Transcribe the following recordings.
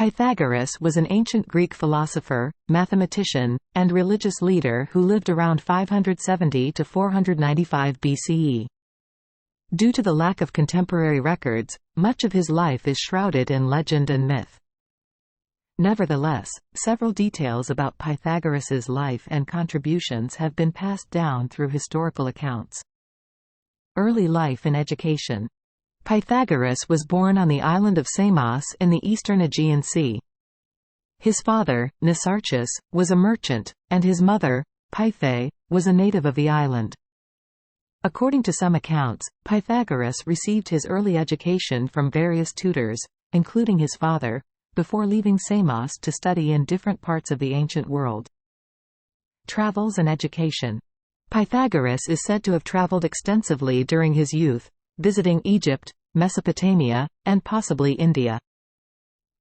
Pythagoras was an ancient Greek philosopher, mathematician, and religious leader who lived around 570 to 495 BCE. Due to the lack of contemporary records, much of his life is shrouded in legend and myth. Nevertheless, several details about Pythagoras's life and contributions have been passed down through historical accounts. Early life and education. Pythagoras was born on the island of Samos in the eastern Aegean Sea. His father, Nisarchus, was a merchant, and his mother, Pythe, was a native of the island. According to some accounts, Pythagoras received his early education from various tutors, including his father, before leaving Samos to study in different parts of the ancient world. Travels and education. Pythagoras is said to have traveled extensively during his youth, visiting Egypt, Mesopotamia, and possibly India.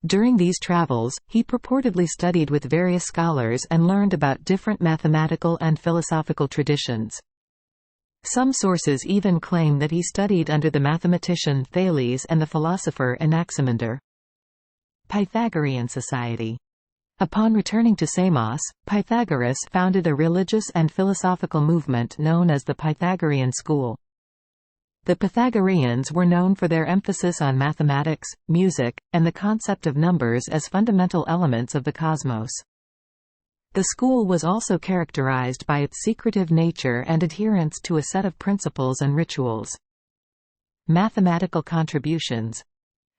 During these travels, he purportedly studied with various scholars and learned about different mathematical and philosophical traditions. Some sources even claim that he studied under the mathematician Thales and the philosopher Anaximander. Pythagorean society. Upon returning to Samos, Pythagoras founded a religious and philosophical movement known as the Pythagorean school. The Pythagoreans were known for their emphasis on mathematics, music, and the concept of numbers as fundamental elements of the cosmos. The school was also characterized by its secretive nature and adherence to a set of principles and rituals. Mathematical contributions.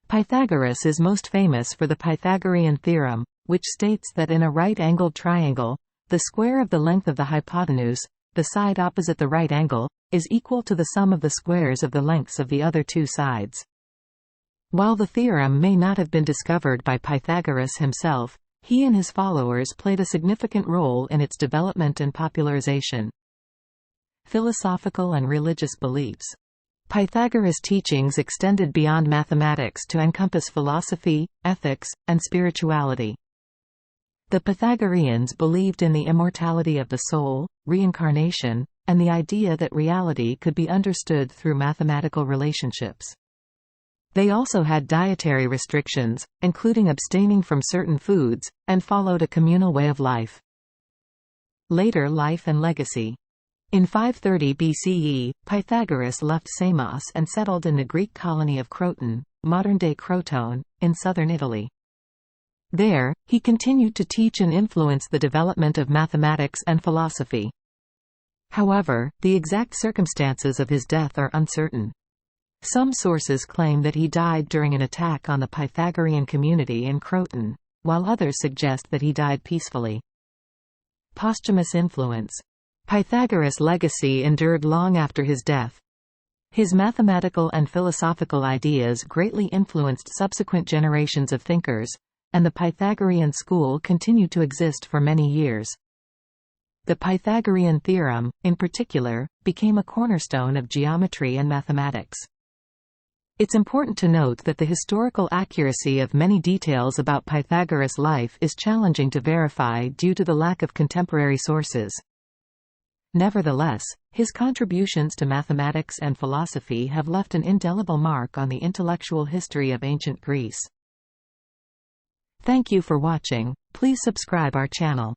Pythagoras is most famous for the Pythagorean theorem, which states that in a right-angled triangle, the square of the length of the hypotenuse, the side opposite the right angle, is equal to the sum of the squares of the lengths of the other two sides. While the theorem may not have been discovered by Pythagoras himself, he and his followers played a significant role in its development and popularization. Philosophical and religious beliefs. Pythagoras' teachings extended beyond mathematics to encompass philosophy, ethics, and spirituality. The Pythagoreans believed in the immortality of the soul, reincarnation, and the idea that reality could be understood through mathematical relationships. They also had dietary restrictions, including abstaining from certain foods, and followed a communal way of life. Later life and legacy. In 530 BCE, Pythagoras left Samos and settled in the Greek colony of Croton, modern-day Crotone, in southern Italy. There, he continued to teach and influence the development of mathematics and philosophy. However, the exact circumstances of his death are uncertain. Some sources claim that he died during an attack on the Pythagorean community in Croton, while others suggest that he died peacefully. Posthumous influence. Pythagoras' legacy endured long after his death. His mathematical and philosophical ideas greatly influenced subsequent generations of thinkers, and the Pythagorean school continued to exist for many years. The Pythagorean theorem, in particular, became a cornerstone of geometry and mathematics. It's important to note that the historical accuracy of many details about Pythagoras' life is challenging to verify due to the lack of contemporary sources. Nevertheless, his contributions to mathematics and philosophy have left an indelible mark on the intellectual history of ancient Greece. Thank you for watching. Please subscribe our channel.